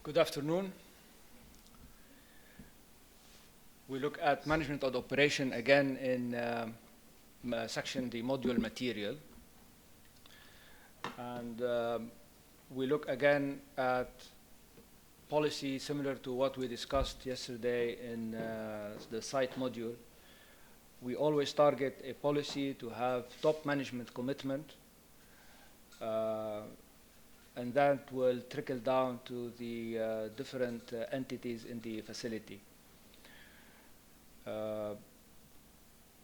Good afternoon. We look at management of operation again in section the module material. And we look again at policy similar to what we discussed yesterday in the site module. We always target a policy to have top management commitment, and that will trickle down to the different entities in the facility.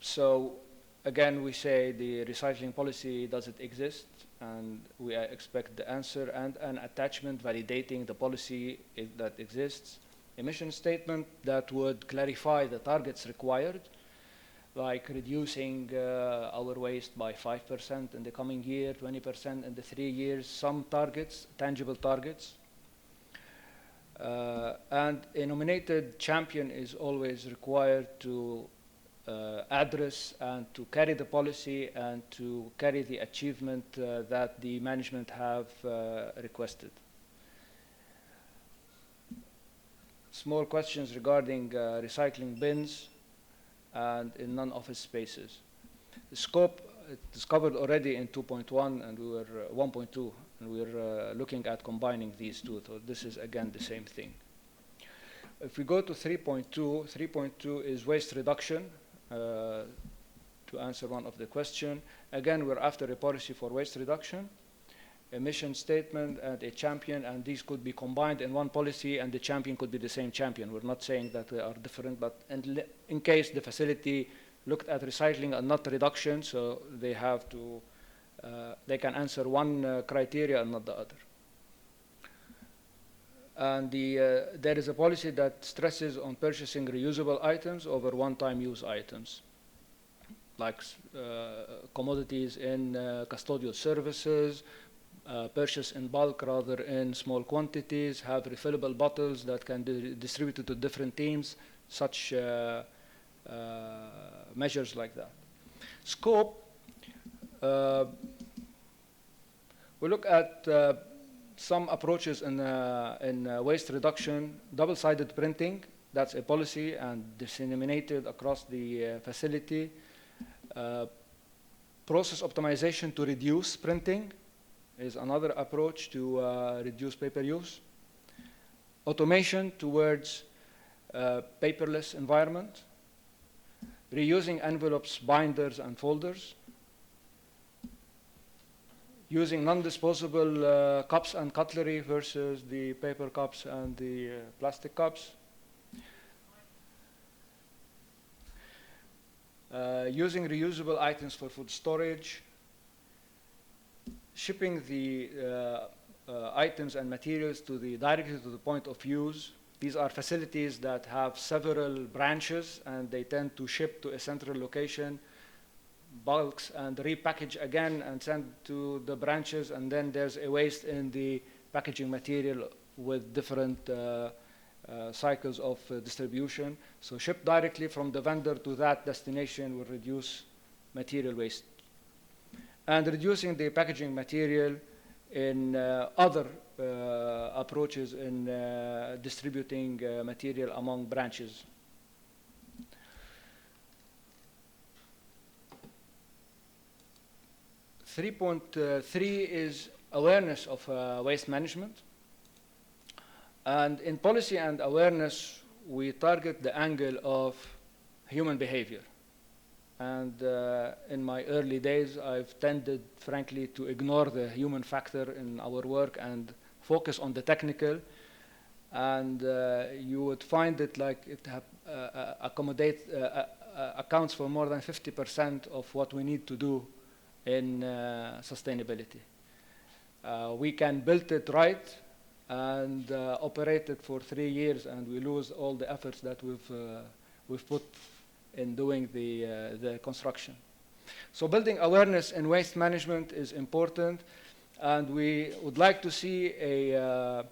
So again, we say the recycling policy doesn't exist, and we expect the answer and an attachment validating the policy that exists. A mission statement that would clarify the targets required, like reducing our waste by 5% in the coming year, 20% in the 3 years, some targets, tangible targets. And a nominated champion is always required to address and to carry the policy and to carry the achievement that the management have requested. Small questions regarding recycling bins and in non-office spaces. The scope is covered already in 2.1 and we were 1.2, and we're looking at combining these two. So this is again the same thing. If we go to 3.2, 3.2 is waste reduction. To answer one of the question, again we're after a policy for waste reduction, a mission statement and a champion, and these could be combined in one policy, and the champion could be the same champion. We're not saying that they are different, but in case the facility looked at recycling and not reduction, so they have to, they can answer one criteria and not the other. And there is a policy that stresses on purchasing reusable items over one-time use items, like commodities in custodial services, purchase in bulk rather in small quantities, have refillable bottles that can be distributed to different teams, such measures like that. Scope, we look at some approaches in waste reduction. Double-sided printing, that's a policy and disseminated across the facility. Process optimization to reduce printing is another approach to reduce paper use. Automation towards paperless environment. Reusing envelopes, binders, and folders. Using non-disposable cups and cutlery versus the paper cups and the plastic cups. Using reusable items for food storage. Shipping the items and materials directly to the point of use. These are facilities that have several branches, and they tend to ship to a central location, bulks, and repackage again and send to the branches, and then there's a waste in the packaging material with different cycles of distribution. So ship directly from the vendor to that destination will reduce material waste. And reducing the packaging material in other approaches in distributing material among branches. Three point three is awareness of waste management. And in policy and awareness, we target the angle of human behavior. And in my early days, I've tended, frankly, to ignore the human factor in our work and focus on the technical. And you would find it like it accounts for more than 50% of what we need to do in sustainability. We can build it right and operate it for 3 years, and we lose all the efforts that we've put in doing the construction. So building awareness in waste management is important, and we would like to see a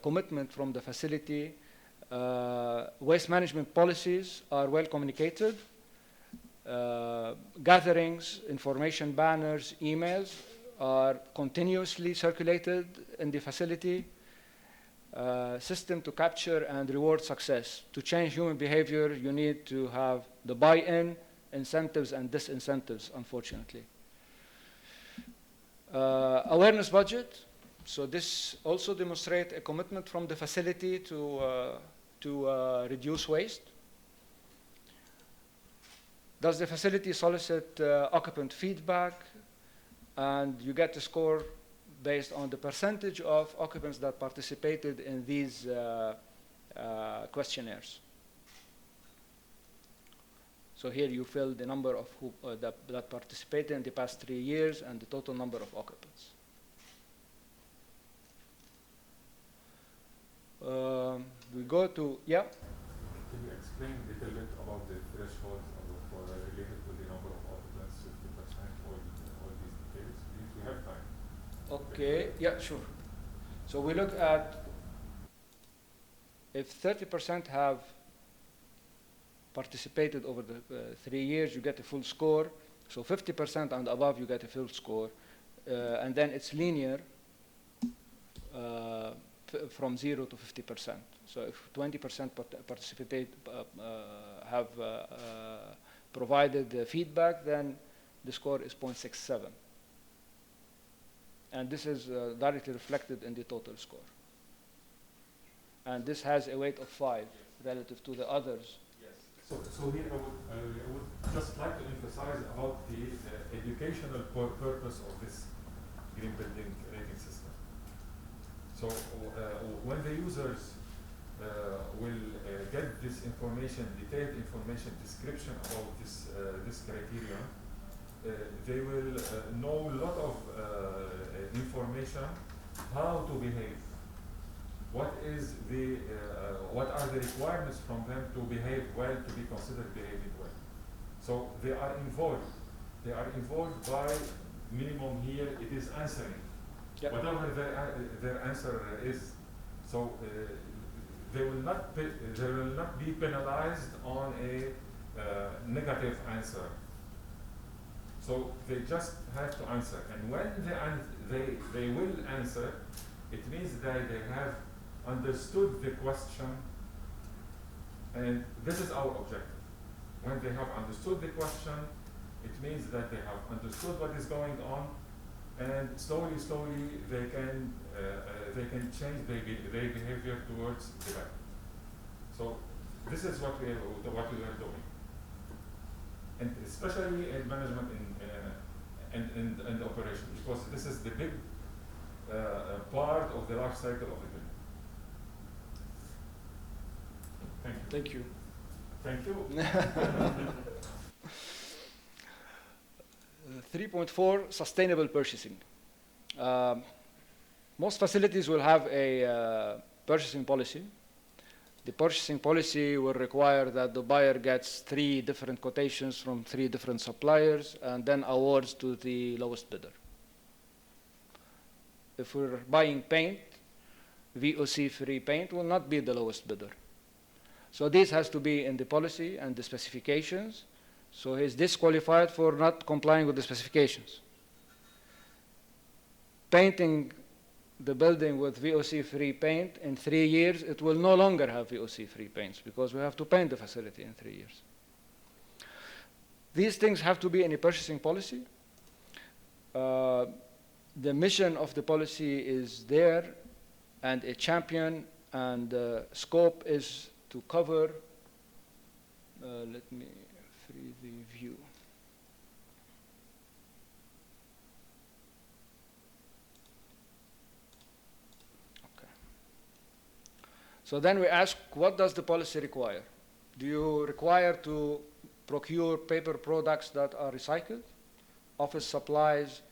commitment from the facility. Waste management policies are well communicated. Gatherings, information banners, emails are continuously circulated in the facility. system to capture and reward success. To change human behavior, you need to have the buy-in, incentives, and disincentives, unfortunately. Awareness budget. So this also demonstrates a commitment from the facility to reduce waste. Does the facility solicit occupant feedback? And you get a score based on the percentage of occupants that participated in these questionnaires. So here you fill the number of who, that participated in the past 3 years and the total number of occupants. We go to, yeah? Can you explain a little bit about the thresholds related to the number of occupants, 50%, all these details? Please, we have time. Okay, yeah, sure. So we look at if 30% have participated over the 3 years, you get a full score. So 50% and above, you get a full score. And then it's linear from 0 to 50%. So if 20% have provided feedback, then the score is 0.67. And this is directly reflected in the total score. And this has a weight of 5 relative to the others. So here I would just like to emphasize about the educational purpose of this green building rating system. So when the users will get this information, detailed information, description about this criterion, they will know a lot of information how to behave. What are the requirements from them to behave well, to be considered behaving well? So they are involved. They are involved by minimum here. It is answering, yep, whatever their answer is. So they will not be penalized on a negative answer. So they just have to answer, and when they will answer, it means that they have understood the question, and this is our objective. When they have understood the question, it means that they have understood what is going on, and slowly they can change their behavior towards the better. So this is what we are doing, and especially in management and operation, because this is the big part of the life cycle of the building. Thank you. Thank you. 3.4, sustainable purchasing. Most facilities will have a purchasing policy. The purchasing policy will require that the buyer gets 3 different quotations from 3 different suppliers and then awards to the lowest bidder. If we're buying paint, VOC-free paint will not be the lowest bidder. So this has to be in the policy and the specifications. So he's disqualified for not complying with the specifications. Painting the building with VOC-free paint in 3 years, it will no longer have VOC-free paints because we have to paint the facility in 3 years. These things have to be in a purchasing policy. The mission of the policy is there, and a champion, and the scope is to cover, let me free the view. Okay. So then we ask, what does the policy require? Do you require to procure paper products that are recycled, office supplies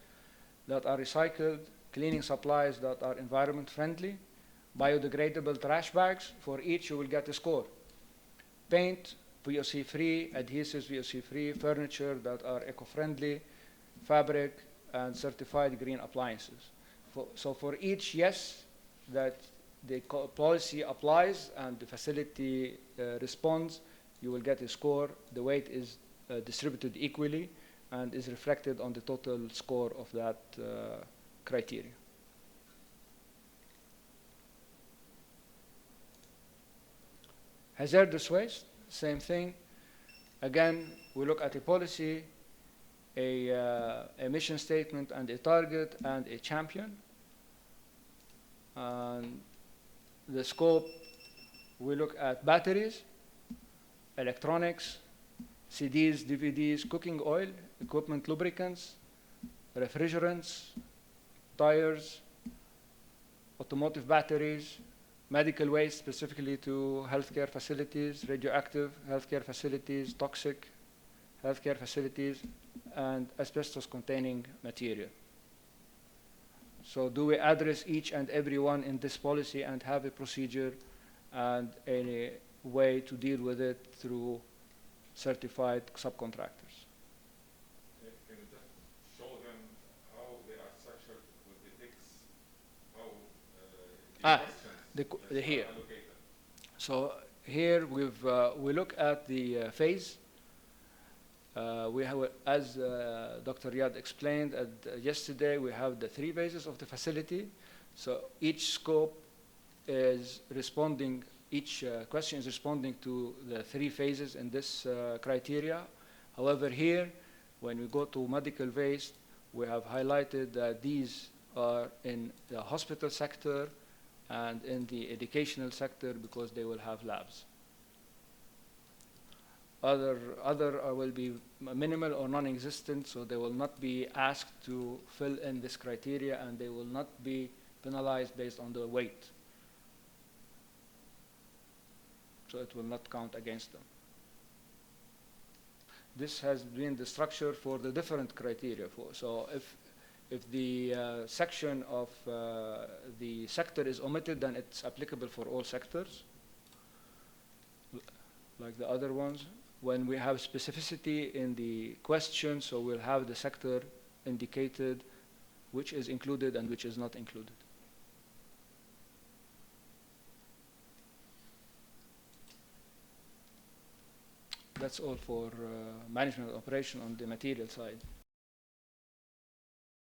that are recycled, cleaning supplies that are environment friendly, biodegradable trash bags? For each you will get a score. Paint, VOC-free, adhesives, VOC-free, furniture that are eco-friendly, fabric, and certified green appliances. So for each yes that the policy applies and the facility responds, you will get a score. The weight is distributed equally and is reflected on the total score of that criteria. Hazardous waste, same thing. Again, we look at a policy, a mission statement, and a target, and a champion. And the scope, we look at batteries, electronics, CDs, DVDs, cooking oil, equipment lubricants, refrigerants, tires, automotive batteries, medical waste specifically to healthcare facilities, radioactive healthcare facilities, toxic healthcare facilities, and asbestos-containing material. So do we address each and every one in this policy and have a procedure and a way to deal with it through certified subcontractors? Can you just show them how they are structured with the ticks, how the questions Here. are allocated? So here we look at the phase. We have, as Dr. Riyad explained yesterday, we have the 3 phases of the facility. So each scope is responding, each question is responding to the 3 phases in this criteria. However, here, when we go to medical waste, we have highlighted that these are in the hospital sector and in the educational sector because they will have labs. Other will be minimal or non-existent, so they will not be asked to fill in this criteria, and they will not be penalized based on the weight. So it will not count against them. This has been the structure for the different criteria. So if the section of the sector is omitted, then it's applicable for all sectors, like the other ones. When we have specificity in the question, so we'll have the sector indicated which is included and which is not included. That's all for management operation on the material side.